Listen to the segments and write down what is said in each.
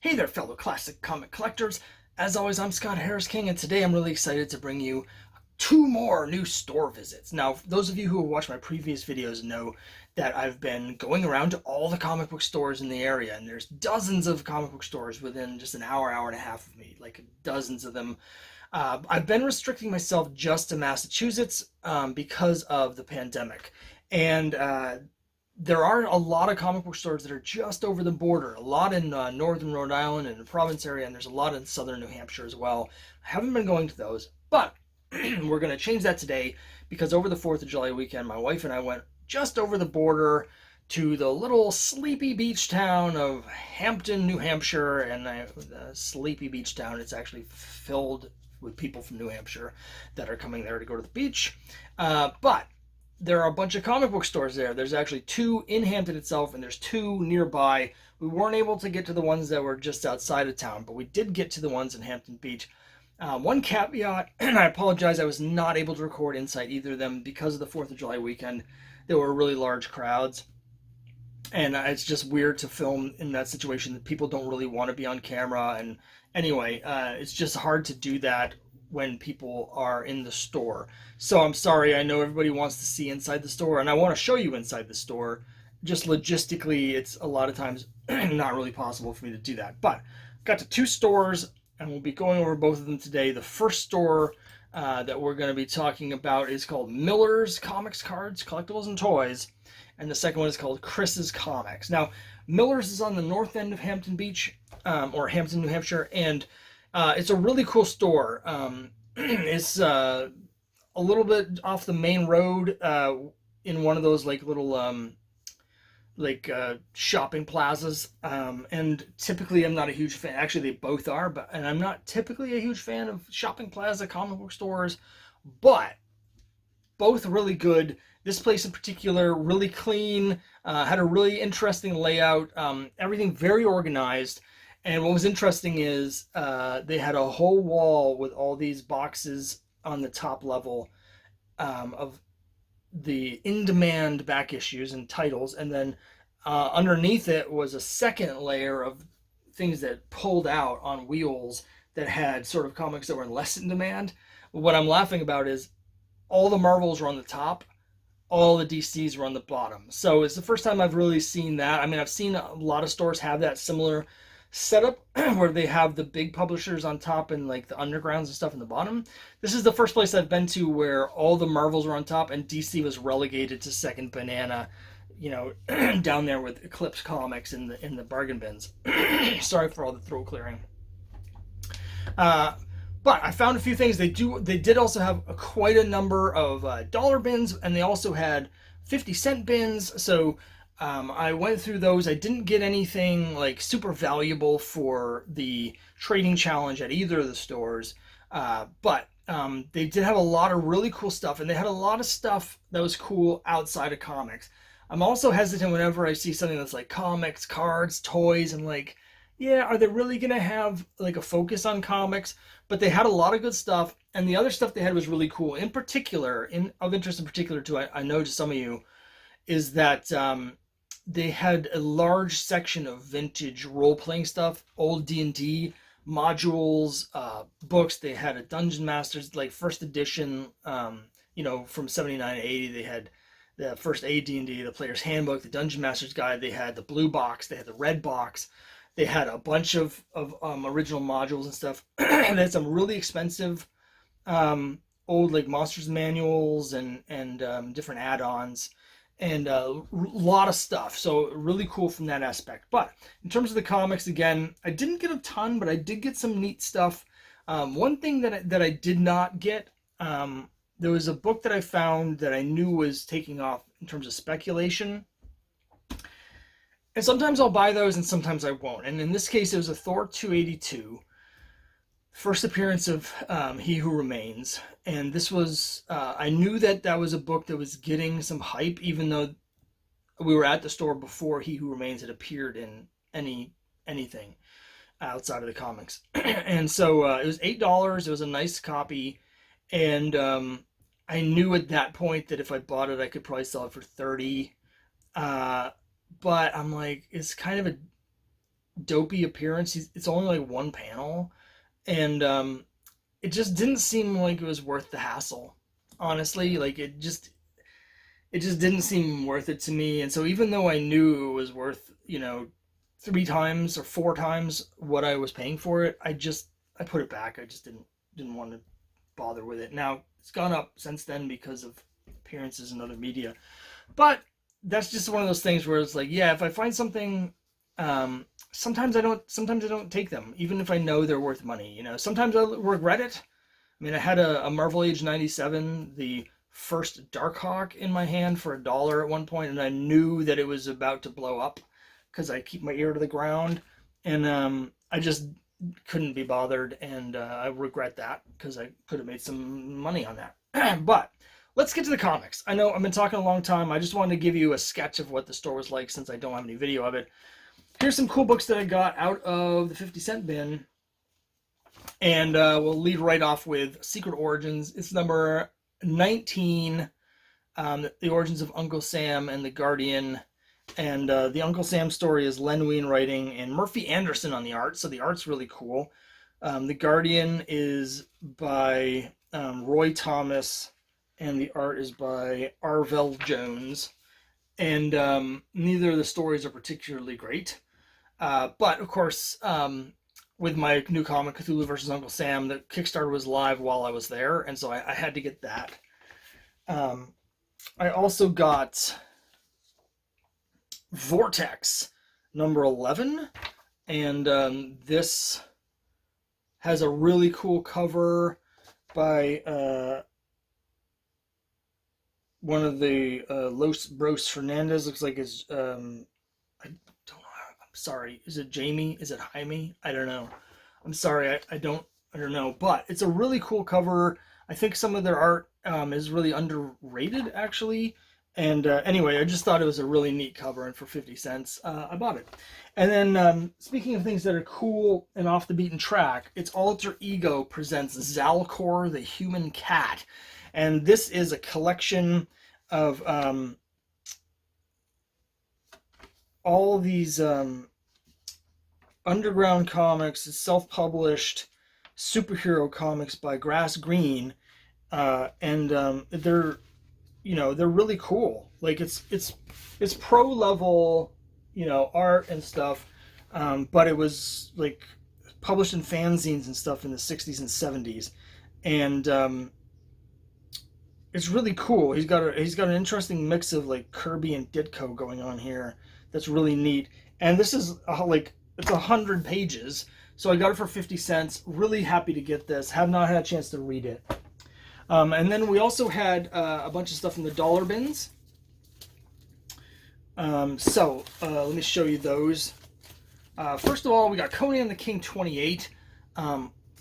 Hey there, fellow classic comic collectors. As always, I'm Scott Harris King, and today I'm really excited to bring you two more new store visits. Now, those of you who have watched my previous videos know that I've been going around to all the comic book stores in the area, and there's dozens of comic book stores within just an hour, hour and a half of me, like dozens of them. I've been restricting myself just to Massachusetts because of the pandemic. And there are a lot of comic book stores that are just over the border, a lot in northern Rhode Island and the Providence area, and there's a lot in southern New Hampshire as well. I haven't been going to those, but we're going to change that today because over the 4th of July weekend, my wife and I went just over the border to the little sleepy beach town of Hampton, New Hampshire. And the sleepy beach town, it's actually filled with people from New Hampshire that are coming there to go to the beach. But there are a bunch of comic book stores there. There's actually two in Hampton itself, and there's two nearby. We weren't able to get to the ones that were just outside of town, but we did get to the ones in Hampton Beach. One caveat, and I apologize, I was not able to record inside either of them because of the 4th of July weekend. There were really large crowds, and it's just weird to film in that situation. That people don't really want to be on camera, and anyway, it's just hard to do that when people are in the store. So I'm sorry, I know everybody wants to see inside the store, and I want to show you inside the store. Just logistically, it's a lot of times not really possible for me to do that. But got to two stores, and we'll be going over both of them today. The first store that we're going to be talking about is called Miller's Comics, Cards, Collectibles, and Toys. And the second one is called Chris's Comics. Now, Miller's is on the north end of Hampton Beach, or Hampton, New Hampshire, and it's a really cool store. It's a little bit off the main road in one of those like little shopping plazas. And typically I'm not a huge fan. Actually, they both are, and I'm not typically a huge fan of shopping plaza comic book stores, but both really good. This place in particular, really clean, had a really interesting layout, everything very organized. And what was interesting is they had a whole wall with all these boxes on the top level of the in-demand back issues and titles. And then underneath it was a second layer of things that pulled out on wheels that had sort of comics that were less in demand. What I'm laughing about is all the Marvels were on the top, all the DCs were on the bottom. So it's the first time I've really seen that. I mean, I've seen a lot of stores have that similar setup where they have the big publishers on top and like the undergrounds and stuff in the bottom. This is the first place I've been to where all the Marvels were on top and DC was relegated to second banana, down there with Eclipse Comics in the bargain bins. Sorry for all the throat clearing. But I found a few things. They did also have quite a number of dollar bins, and they also had 50-cent bins. So I went through those. I didn't get anything like super valuable for the trading challenge at either of the stores, but they did have a lot of really cool stuff, and they had a lot of stuff that was cool outside of comics. I'm also hesitant whenever I see something that's like comics, cards, toys. I'm like, yeah, are they really gonna have like a focus on comics? But they had a lot of good stuff, and the other stuff they had was really cool. In particular, of interest in particular too, I know to some of you, is that they had a large section of vintage role-playing stuff, old D&D modules, books. They had a Dungeon Masters, like first edition, from 79 to 80. They had the first AD&D, the Player's Handbook, the Dungeon Master's Guide. They had the blue box. They had the red box. They had a bunch of original modules and stuff. And they had some really expensive old like Monsters manuals and different add-ons. And a lot of stuff. So really cool from that aspect. But in terms of the comics, again, I didn't get a ton, but I did get some neat stuff. One thing that I did not get, there was a book that I found that I knew was taking off in terms of speculation. And sometimes I'll buy those and sometimes I won't. And in this case, it was a Thor 282. First appearance of He Who Remains. And this was, I knew that was a book that was getting some hype, even though we were at the store before He Who Remains had appeared in anything outside of the comics. And so it was $8. It was a nice copy. And I knew at that point that if I bought it, I could probably sell it for $30. But I'm like, it's kind of dopey appearance. It's only like one panel, and it just didn't seem like it was worth the hassle. Honestly, like it just didn't seem worth it to me. And so even though I knew it was worth, 3 times or 4 times what I was paying for it, I put it back. I just didn't want to bother with it. Now it's gone up since then because of appearances and other media, but that's just one of those things where it's like, yeah, if I find something, sometimes I don't take them, even if I know they're worth money. Sometimes I regret it. I mean, I had a Marvel Age 97, the first Darkhawk, in my hand for $1 at one point, and I knew that it was about to blow up because I keep my ear to the ground, and I just couldn't be bothered, and I regret that because I could have made some money on that. But let's get to the comics. I know I've been talking a long time. I just wanted to give you a sketch of what the store was like since I don't have any video of it. Here's some cool books that I got out of the 50-cent bin. And we'll lead right off with Secret Origins. It's number 19, The Origins of Uncle Sam and the Guardian. And the Uncle Sam story is Len Wein writing and Murphy Anderson on the art, so the art's really cool. The Guardian is by Roy Thomas, and the art is by Arvell Jones. And neither of the stories are particularly great. But, of course, with my new comic, Cthulhu vs. Uncle Sam, the Kickstarter was live while I was there, and so I had to get that. I also got Vortex number 11, and this has a really cool cover by one of the Los Bros Fernandez. Looks like it's I don't know. I'm sorry. Is it Jamie? Is it Jaime? I don't know. I'm sorry. I don't know. But it's a really cool cover. I think some of their art is really underrated, actually. And anyway, I just thought it was a really neat cover, and for 50 cents, I bought it. And then, speaking of things that are cool and off the beaten track, its Alter Ego presents Zalcor the Human Cat. And this is a collection of all these underground comics, self-published superhero comics by Grass Green, and they're really cool. Like it's pro level, art and stuff, but it was like published in fanzines and stuff in the 60s and 70s, and it's really cool. He's got an interesting mix of like Kirby and Ditko going on here. That's really neat. And this is it's 100 pages, so I got it for 50 cents. Really happy to get this. Have not had a chance to read it. And then we also had a bunch of stuff in the dollar bins. So let me show you those. First of all, we got Conan the King 28.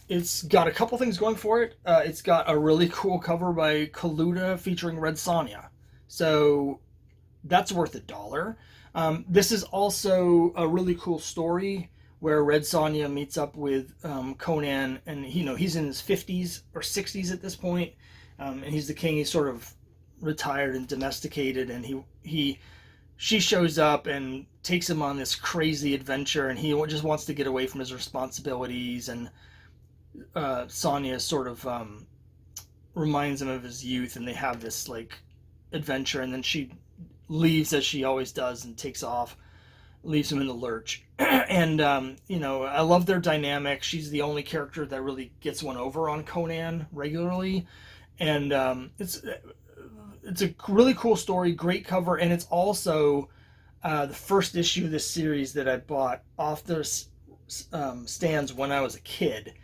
It's got a couple things going for it. It's got a really cool cover by Kaluta featuring Red Sonja. So that's worth $1. This is also a really cool story where Red Sonja meets up with Conan, and he's in his 50s or 60s at this point, and he's the king. He's sort of retired and domesticated, and she shows up and takes him on this crazy adventure, and he just wants to get away from his responsibilities, and Sonja sort of reminds him of his youth, and they have this like adventure, and then she leaves as she always does and takes off, leaves him in the lurch. And I love their dynamic. She's the only character that really gets one over on Conan regularly, and it's a really cool story, great cover, and it's also the first issue of this series that I bought off the stands when I was a kid.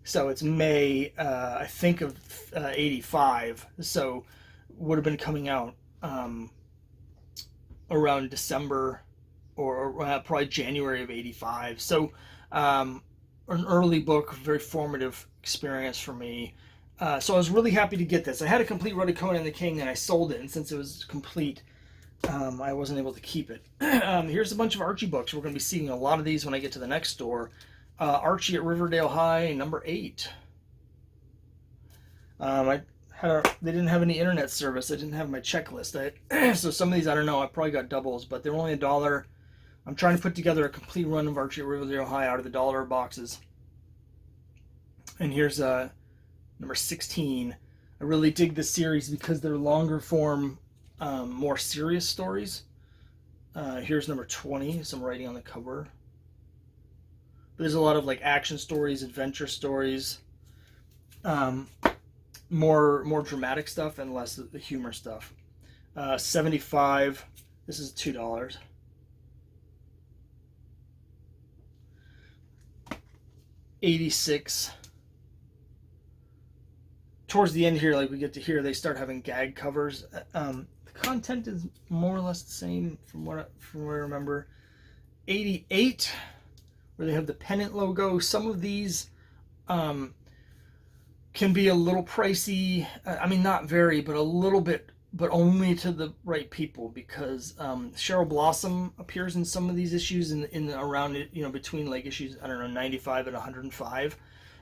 So it's May, I think, of 85. So would have been coming out around December or probably January of 85. So an early book, very formative experience for me. So I was really happy to get this. I had a complete run of Conan the King, and I sold it. And since it was complete, I wasn't able to keep it. Here's a bunch of Archie books. We're going to be seeing a lot of these when I get to the next store. Archie at Riverdale High, number 8. They didn't have any internet service. I didn't have my checklist. So some of these, I don't know, I probably got doubles, but they're only $1. I'm trying to put together a complete run of Archie at Riverdale High out of the dollar boxes. And here's number 16. I really dig this series because they're longer form, more serious stories. Here's number 20, some writing on the cover. But there's a lot of like action stories, adventure stories, more dramatic stuff and less of the humor stuff. 75. This is $2. $86. Towards the end here, like we get to hear, they start having gag covers. The content is more or less the same from what I remember. 88, where they have the pennant logo. Some of these can be a little pricey. I mean, not very, but a little bit, but only to the right people, because Cheryl Blossom appears in some of these issues in around, you know, between like issues, I don't know, 95 and 105,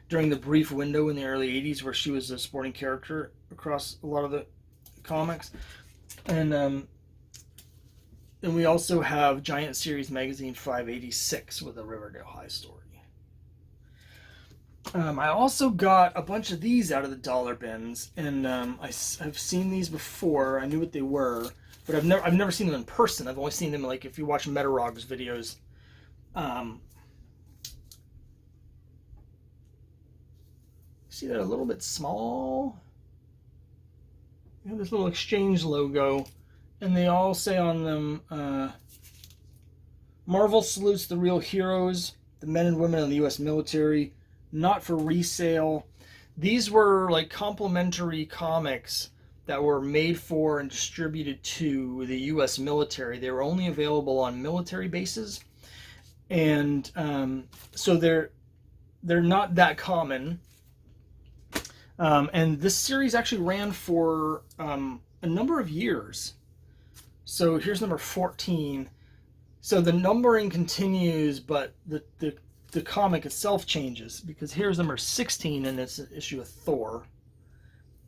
during the brief window in the early 80s where she was a supporting character across a lot of the comics. And we also have Giant Series Magazine 586 with a Riverdale High story. I also got a bunch of these out of the dollar bins, and I've seen these before. I knew what they were, but I've never seen them in person. I've only seen them like if you watch Metarog's videos. See that a little bit small? You have this little exchange logo, and they all say on them, Marvel salutes the real heroes, the men and women in the U.S. military, not for resale. These were like complimentary comics that were made for and distributed to the U.S. military. They were only available on military bases, and so they're not that common. And this series actually ran for a number of years. So here's number 14. So the numbering continues, but the comic itself changes, because here's number 16, and it's an issue of Thor,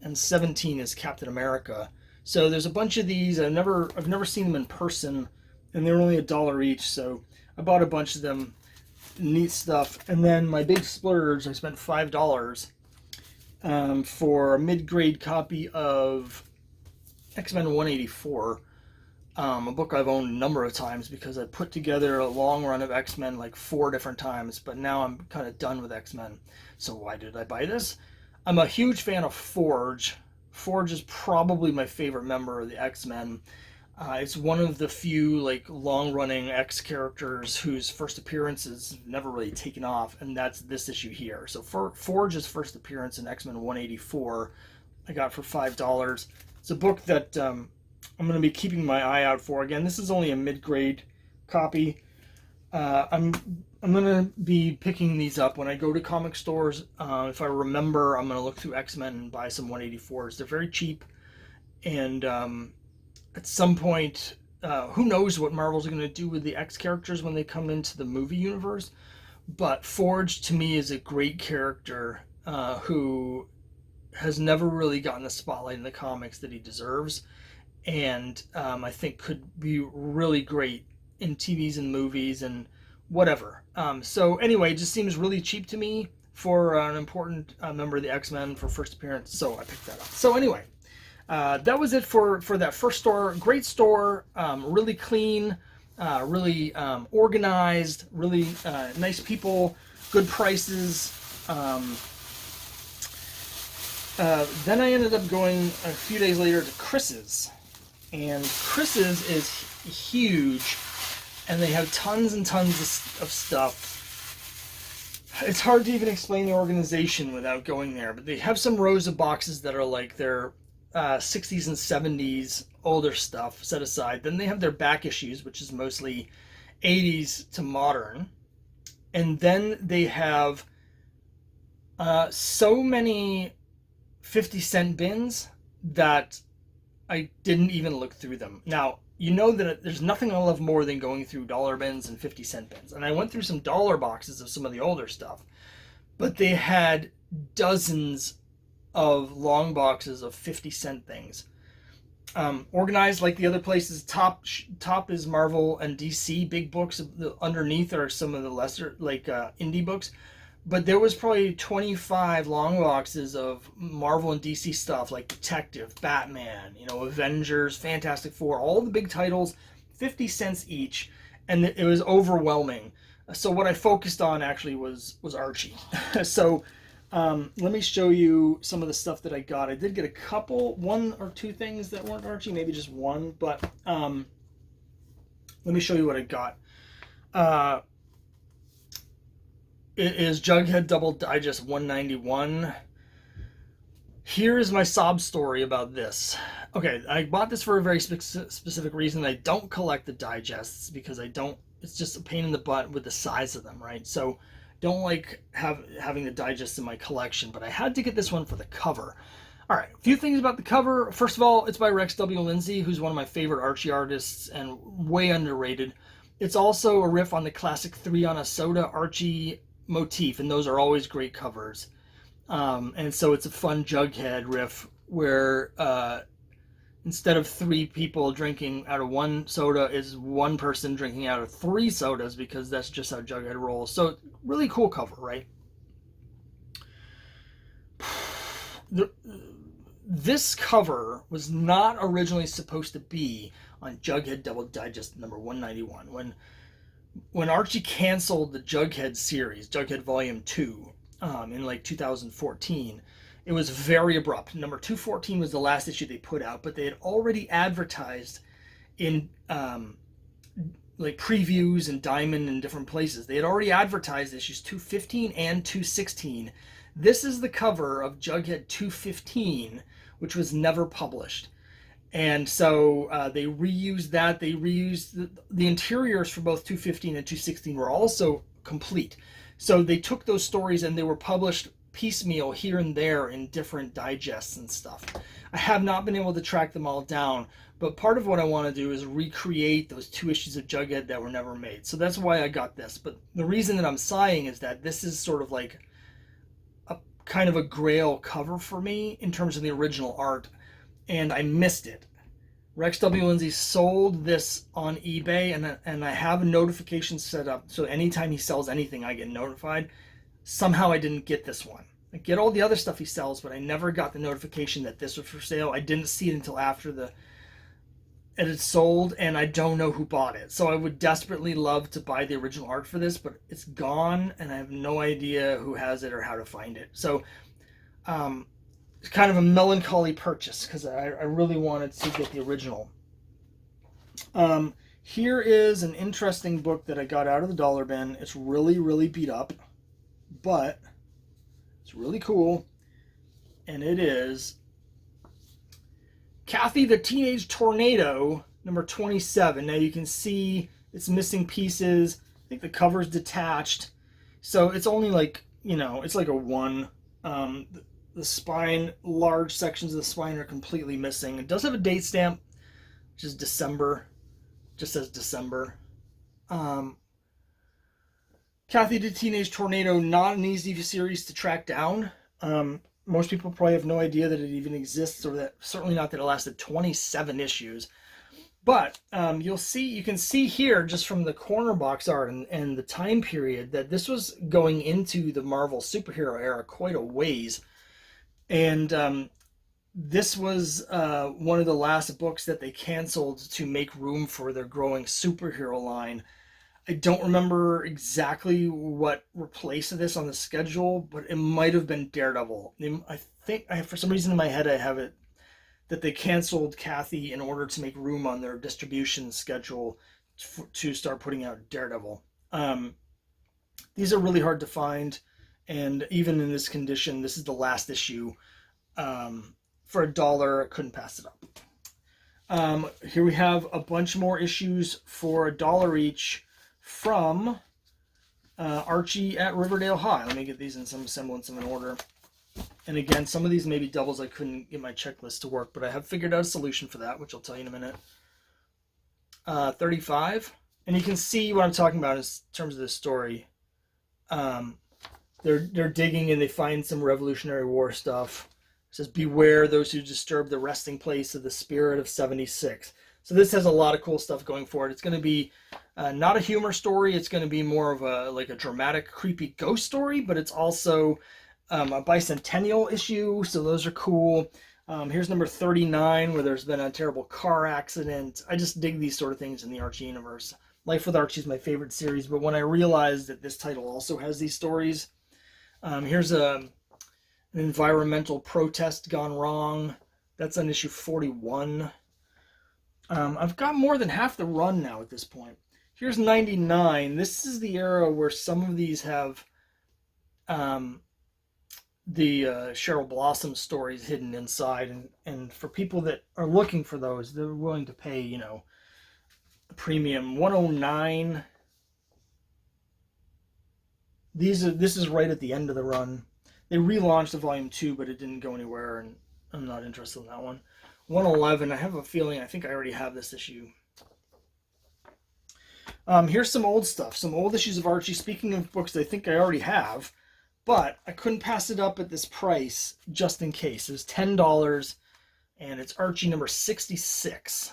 and 17 is Captain America. So there's a bunch of these. I've never seen them in person, and they're only $1 each. So I bought a bunch of them. Neat stuff. And then my big splurge, I spent $5 for a mid-grade copy of X-Men 184. A book I've owned a number of times because I put together a long run of X-Men like 4 different times, but now I'm kind of done with X-Men. So why did I buy this? I'm a huge fan of Forge. Forge is probably my favorite member of the X-Men. It's one of the few like long-running X characters whose first appearance is never really taken off, and that's this issue here. So Forge's first appearance in X-Men 184 I got for $5. It's a book that I'm going to be keeping my eye out for. Again, this is only a mid-grade copy. I'm going to be picking these up when I go to comic stores. If I remember, I'm going to look through X-Men and buy some 184s. They're very cheap, and at some point, who knows what Marvel's going to do with the X characters when they come into the movie universe. But Forge, to me, is a great character who has never really gotten the spotlight in the comics that he deserves, and I think could be really great in TVs and movies and whatever. So anyway, it just seems really cheap to me for an important member of the X-Men for first appearance, so I picked that up. So anyway, that was it for that first store. Great store, really clean, really organized, really nice people, good prices. Then I ended up going a few days later to Chris's. And Chris's is huge, and they have tons and tons of stuff. It's hard to even explain the organization without going there, but they have some rows of boxes that are like their 60s and 70s older stuff set aside. Then they have their back issues, which is mostly 80s to modern. And then they have so many 50-cent bins that I didn't even look through them. Now, you know that there's nothing I love more than going through dollar bins and 50-cent bins. And I went through some dollar boxes of some of the older stuff, but they had dozens of long boxes of 50-cent things. organized like the other places. Top is Marvel and DC big books. Underneath are some of the lesser, like indie books. But there was probably 25 long boxes of Marvel and DC stuff, like Detective, Batman, Avengers, Fantastic Four, all the big titles, 50 cents each, and it was overwhelming. So what I focused on actually was Archie. So let me show you some of the stuff that I got. I did get a couple, one or two things that weren't Archie, maybe just one, but let me show you what I got. It is Jughead Double Digest 191. Here is my sob story about this. Okay, I bought this for a very specific reason. I don't collect the digests because it's just a pain in the butt with the size of them, right? So don't like having the digests in my collection, but I had to get this one for the cover. All right, a few things about the cover. First of all, it's by Rex W. Lindsay, who's one of my favorite Archie artists and way underrated. It's also a riff on the classic 3 on a Soda Archie motif, and those are always great covers. And so it's a fun Jughead riff where instead of 3 people drinking out of 1 soda, is 1 person drinking out of 3 sodas, because that's just how Jughead rolls. So really cool cover, right? This cover was not originally supposed to be on Jughead Double Digest number 191. When Archie canceled the Jughead series, Jughead Volume 2, in like 2014, it was very abrupt. Number 214 was the last issue they put out, but they had already advertised in like previews and Diamond and different places. They had already advertised issues 215 and 216. This is the cover of Jughead 215, which was never published. And so they reused that. They reused the interiors for both 215 and 216 were also complete. So they took those stories and they were published piecemeal here and there in different digests and stuff. I have not been able to track them all down, but part of what I want to do is recreate those 2 issues of Jughead that were never made. So that's why I got this. But the reason that I'm sighing is that this is sort of like a kind of a grail cover for me in terms of the original art, and I missed it. Rex W. Lindsay sold this on eBay, and I have a notification set up, so anytime he sells anything, I get notified. Somehow I didn't get this one. I get all the other stuff he sells, but I never got the notification that this was for sale. I didn't see it until after it had sold, and I don't know who bought it. So I would desperately love to buy the original art for this, but it's gone, and I have no idea who has it or how to find it. So, it's kind of a melancholy purchase because I really wanted to get the original. Here is an interesting book that I got out of the dollar bin. It's really, really beat up, but it's really cool. And it is Kathy the Teenage Tornado, number 27. Now you can see it's missing pieces. I think the cover's detached. So it's only like, it's like a 1. The spine, large sections of the spine are completely missing. It does have a date stamp, which is December. It just says December. Kathy the Teenage Tornado, not an easy series to track down. Most people probably have no idea that it even exists, or that certainly not that it lasted 27 issues. But you can see here just from the corner box art and the time period that this was going into the Marvel superhero era quite a ways. And this was one of the last books that they canceled to make room for their growing superhero line. I don't remember exactly what replaced this on the schedule, but it might have been Daredevil. I think, for some reason in my head, I have it that they canceled Kathy in order to make room on their distribution schedule to start putting out Daredevil. These are really hard to find, and even in this condition, this is the last issue. For $1, I couldn't pass it up. Here we have a bunch more issues for $1 each from Archie at Riverdale High. Let me get these in some semblance of an order. And again, some of these may be doubles. I couldn't get my checklist to work, but I have figured out a solution for that, which I'll tell you in a minute. 35. And you can see what I'm talking about in terms of this story. They're digging and they find some Revolutionary War stuff. says, beware those who disturb the resting place of the spirit of 76. So this has a lot of cool stuff going for it. It's going to be not a humor story. It's going to be more of a dramatic, creepy ghost story, but it's also a bicentennial issue. So those are cool. Here's number 39, where there's been a terrible car accident. I just dig these sort of things in the Archie universe. Life with Archie is my favorite series, but when I realized that this title also has these stories, here's an environmental protest gone wrong. That's on issue 41. I've got more than half the run now at this point. Here's 99. This is the era where some of these have the Cheryl Blossom stories hidden inside, and for people that are looking for those, they're willing to pay, you know, a premium. 109. This is right at the end of the run. They relaunched the volume 2, but it didn't go anywhere, and I'm not interested in that one. 111. I have a feeling I think I already have this issue. Here's some old stuff, some old issues of Archie. Speaking of books I think I already have, but I couldn't pass it up at this price just in case. It was $10, and it's Archie number 66.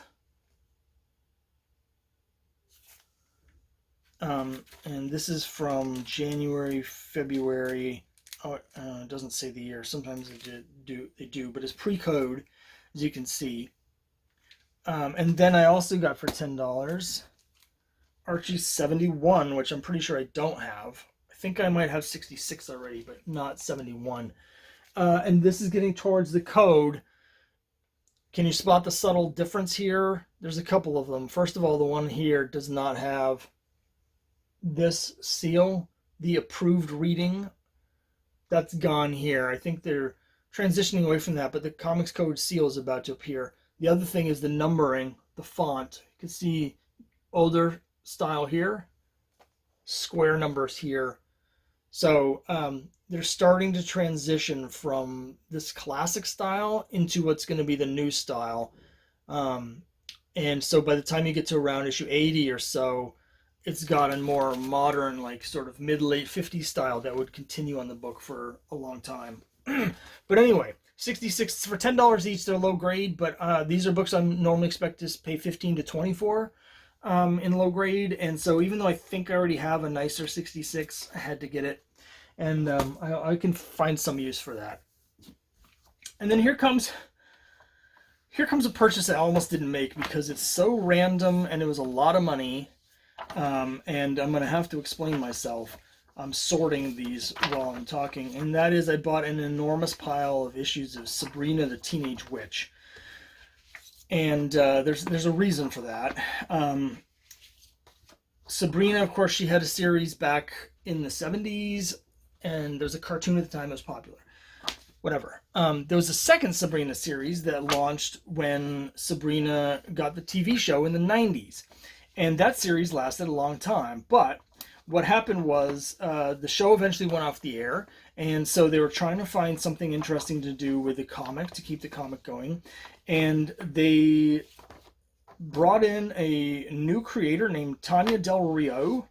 And this is from January, February. Oh, it doesn't say the year. Sometimes they do, but it's pre-code, as you can see. And then I also got for $10 Archie 71, which I'm pretty sure I don't have. I think I might have 66 already, but not 71. And this is getting towards the code. Can you spot the subtle difference here? There's a couple of them. First of all, the one here does not have this seal, the approved reading. That's gone here. I think they're transitioning away from that, but the Comics Code seal is about to appear. The other thing is the numbering, the font. You can see older style here, square numbers here. So they're starting to transition from this classic style into what's going to be the new style. And so by the time you get to around issue 80 or so, it's got a more modern, like sort of mid-late 50s style that would continue on the book for a long time. But anyway, 66 for $10 each. They're low grade, but these are books I normally expect to pay 15 to 20 for in low grade. And so even though I think I already have a nicer 66, I had to get it. And I can find some use for that. And then here comes a purchase I almost didn't make because it's so random and it was a lot of money. And I'm going to have to explain myself. I'm sorting these while I'm talking. And that is, I bought an enormous pile of issues of Sabrina the Teenage Witch. And there's a reason for that. Sabrina, of course, she had a series back in the 70s. And there's a cartoon at the time that was popular. Whatever. There was a second Sabrina series that launched when Sabrina got the TV show in the 90s. And that series lasted a long time. But what happened was the show eventually went off the air. And so they were trying to find something interesting to do with the comic to keep the comic going. And they brought in a new creator named Tanya Del Rio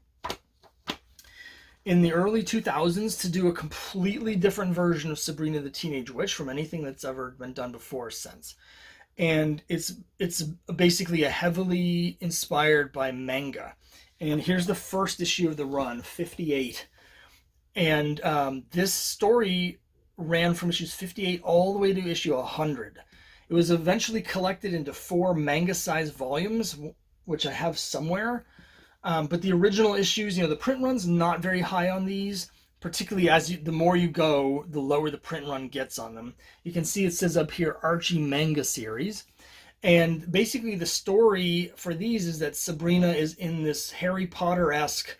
in the early 2000s to do a completely different version of Sabrina the Teenage Witch from anything that's ever been done before since. And it's basically a heavily inspired by manga. And here's the first issue of the run, 58. And this story ran from issues 58 all the way to issue 100. It was eventually collected into 4 manga-sized volumes, which I have somewhere. But the original issues, the print run's not very high on these, particularly as the more you go, the lower the print run gets on them. You can see it says up here, Archie Manga Series. And basically the story for these is that Sabrina is in this Harry Potter-esque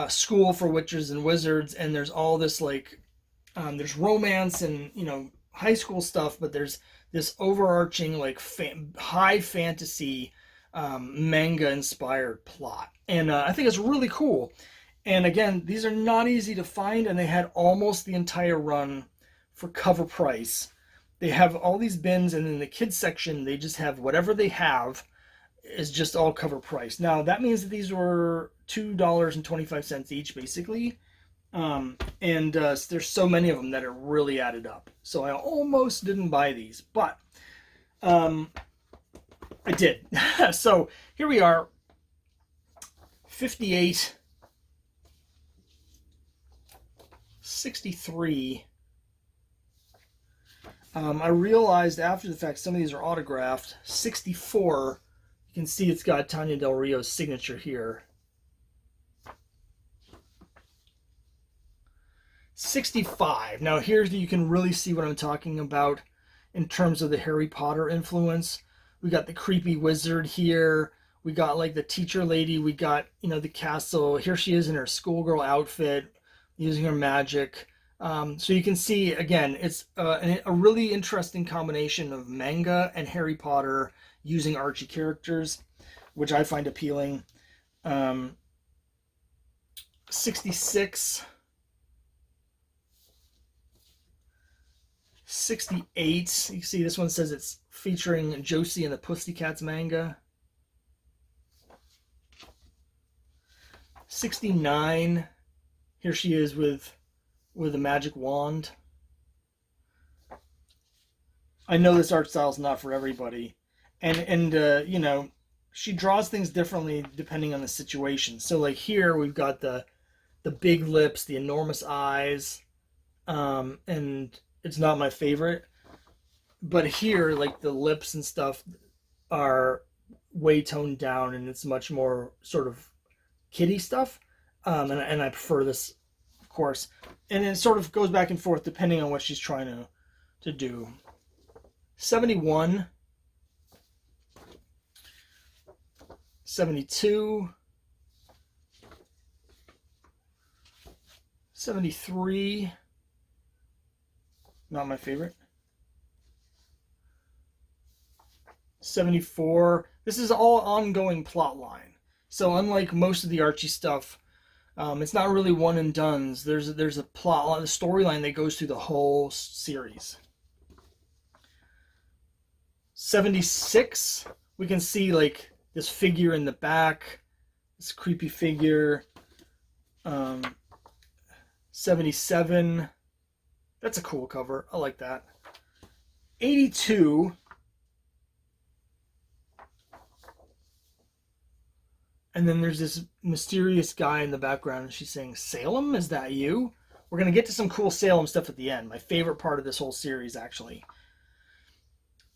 school for witches and wizards, and there's all this there's romance and, high school stuff, but there's this overarching high fantasy manga inspired plot, and I think it's really cool. And again, these are not easy to find, and they had almost the entire run for cover price. They have all these bins, and in the kids section they just have whatever they have is just all cover price. Now that means that these were $2.25 each basically, There's so many of them that it really added up. So I almost didn't buy these, but I did. So here we are, 58, 63. I realized after the fact some of these are autographed. 64, you can see it's got Tanya Del Rio's signature here. 65. Now here's you can really see what I'm talking about in terms of the Harry Potter influence. We got the creepy wizard here. We got like the teacher lady. We got, you know, the castle. Here she is in her schoolgirl outfit using her magic. So you can see, again, it's a really interesting combination of manga and Harry Potter using Archie characters, which I find appealing. 66. 68. You see this one says it's featuring Josie and the Pussycats manga. 69. Here she is with a magic wand. I know this art style is not for everybody, and you know, she draws things differently depending on the situation. So like here we've got the big lips, the enormous eyes, and it's not my favorite. But here, like the lips and stuff are way toned down, and it's much more sort of kiddie stuff. And I prefer this, of course. And it sort of goes back and forth depending on what she's trying to do. 71. 72. 73. Not my favorite. 74. This is all ongoing plot line. So unlike most of the Archie stuff, it's not really one and dones. There's a plot, a storyline that goes through the whole series. 76. We can see like this figure in the back, this creepy figure. 77. That's a cool cover. I like that. 82. And then there's this mysterious guy in the background, and she's saying, "Salem, is that you?" We're going to get to some cool Salem stuff at the end. My favorite part of this whole series, actually.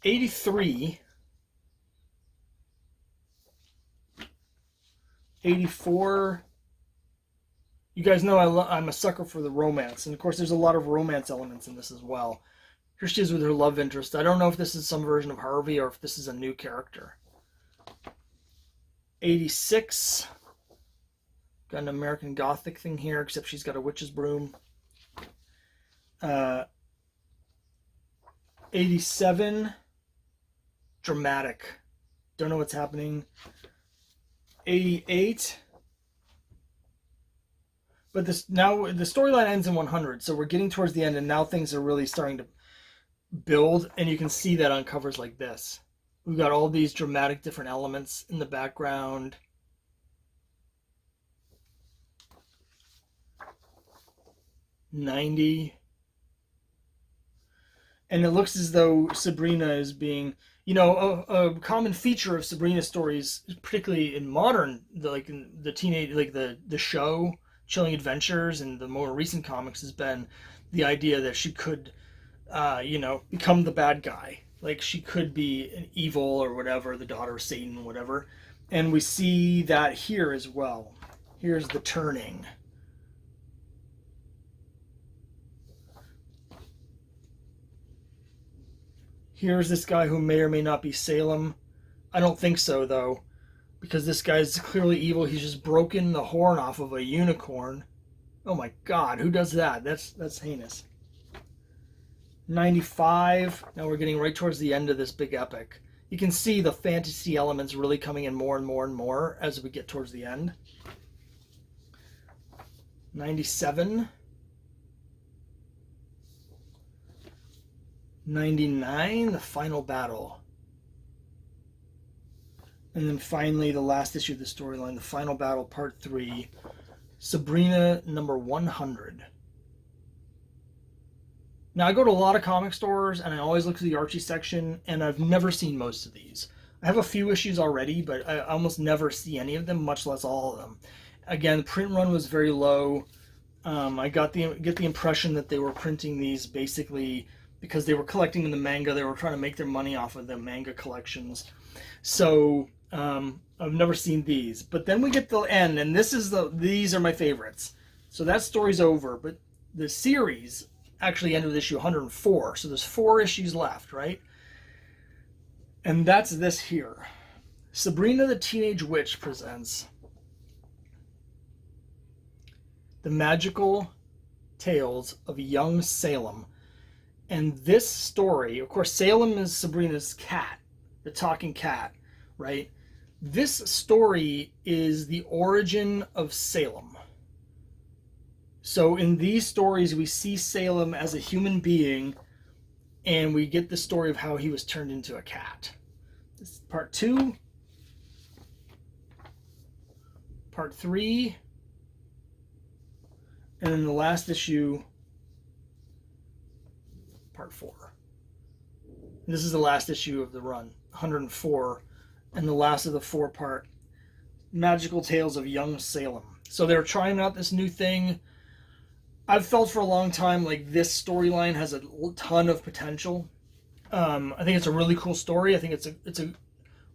83. 84. You guys know I'm a sucker for the romance. And, of course, there's a lot of romance elements in this as well. Here she is with her love interest. I don't know if this is some version of Harvey or if this is a new character. 86. Got an American Gothic thing here, except she's got a witch's broom. 87. Dramatic. Don't know what's happening. 88. But this now the storyline ends in 100, so we're getting towards the end, and now things are really starting to build, and you can see that on covers like this. We've got all these dramatic different elements in the background. 90. And it looks as though Sabrina is being, you know, a common feature of Sabrina stories, particularly in modern, like in the teenage, like the show, Chilling Adventures, and the more recent comics has been the idea that she could, you know, become the bad guy. Like she could be an evil or whatever, the daughter of Satan, whatever. And we see that here as well. Here's the turning. Here's this guy who may or may not be Salem. I don't think so, though, because this guy's clearly evil. He's just broken the horn off of a unicorn. Oh my God, who does that? That's heinous. 95. Now we're getting right towards the end of this big epic. You can see the fantasy elements really coming in more and more and more as we get towards the end. 97. 99, the final battle. And then finally, the last issue of the storyline, the final battle, part 3. Sabrina number 100. Now, I go to a lot of comic stores, and I always look to the Archie section, and I've never seen most of these. I have a few issues already, but I almost never see any of them, much less all of them. Again, the print run was very low. I get the impression that they were printing these basically because they were collecting in the manga. They were trying to make their money off of the manga collections. So I've never seen these. But then we get the end, and these are my favorites. So that story's over, but the series actually ended with issue 104. So there's 4 issues left, right? And that's this here. Sabrina the Teenage Witch presents The Magical Tales of Young Salem. And this story, of course, Salem is Sabrina's cat, the talking cat, right? This story is the origin of Salem. So in these stories, we see Salem as a human being, and we get the story of how he was turned into a cat. This is part 2. Part 3. And then the last issue, part 4. And this is the last issue of the run, 104, and the last of the 4-part Magical Tales of Young Salem. So they're trying out this new thing. I've felt for a long time like this storyline has a ton of potential. I think it's a really cool story. I think it's a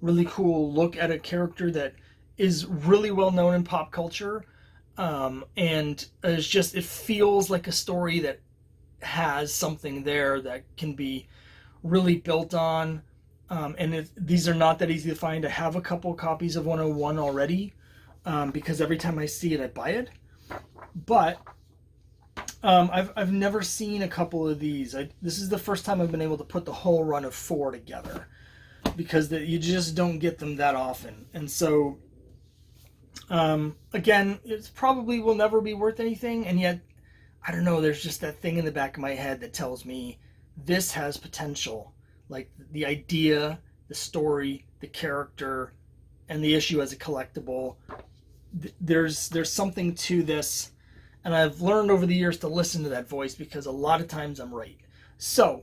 really cool look at a character that is really well known in pop culture. And it feels like a story that has something there that can be really built on. These are not that easy to find. I have a couple copies of 101 already, because every time I see it, I buy it. But I've never seen a couple of these. This is the first time I've been able to put the whole run of 4 together, because you just don't get them that often. And so, again, it probably will never be worth anything, and yet, I don't know, there's just that thing in the back of my head that tells me this has potential. Like the idea, the story, the character, and the issue as a collectible. There's something to this, and I've learned over the years to listen to that voice, because a lot of times I'm right. So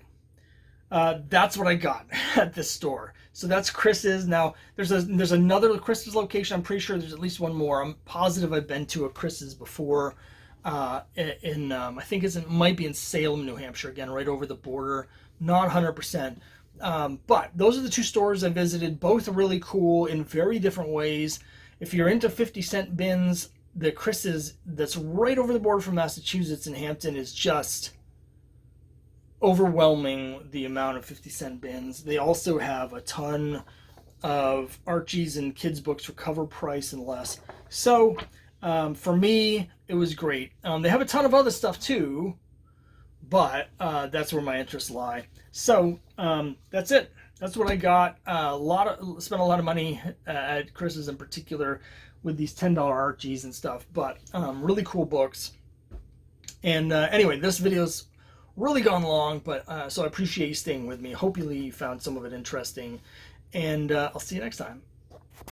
that's what I got at this store. So that's Chris's. Now there's another Chris's location. I'm pretty sure there's at least one more. I'm positive I've been to a Chris's before. I think it might be in Salem, New Hampshire. Again, right over the border. Not 100%. But those are the 2 stores I visited. Both are really cool in very different ways. If you're into 50-cent bins, the Chris's that's right over the border from Massachusetts in Hampton is just overwhelming, the amount of 50-cent bins. They also have a ton of Archies and kids books for cover price and less. So for me, it was great. They have a ton of other stuff too, but that's where my interests lie. So that's it. That's what I got. Spent a lot of money at Chris's in particular with these $10 Archies and stuff, but really cool books. And anyway, this video's really gone long, but so I appreciate you staying with me. Hopefully you found some of it interesting, and I'll see you next time.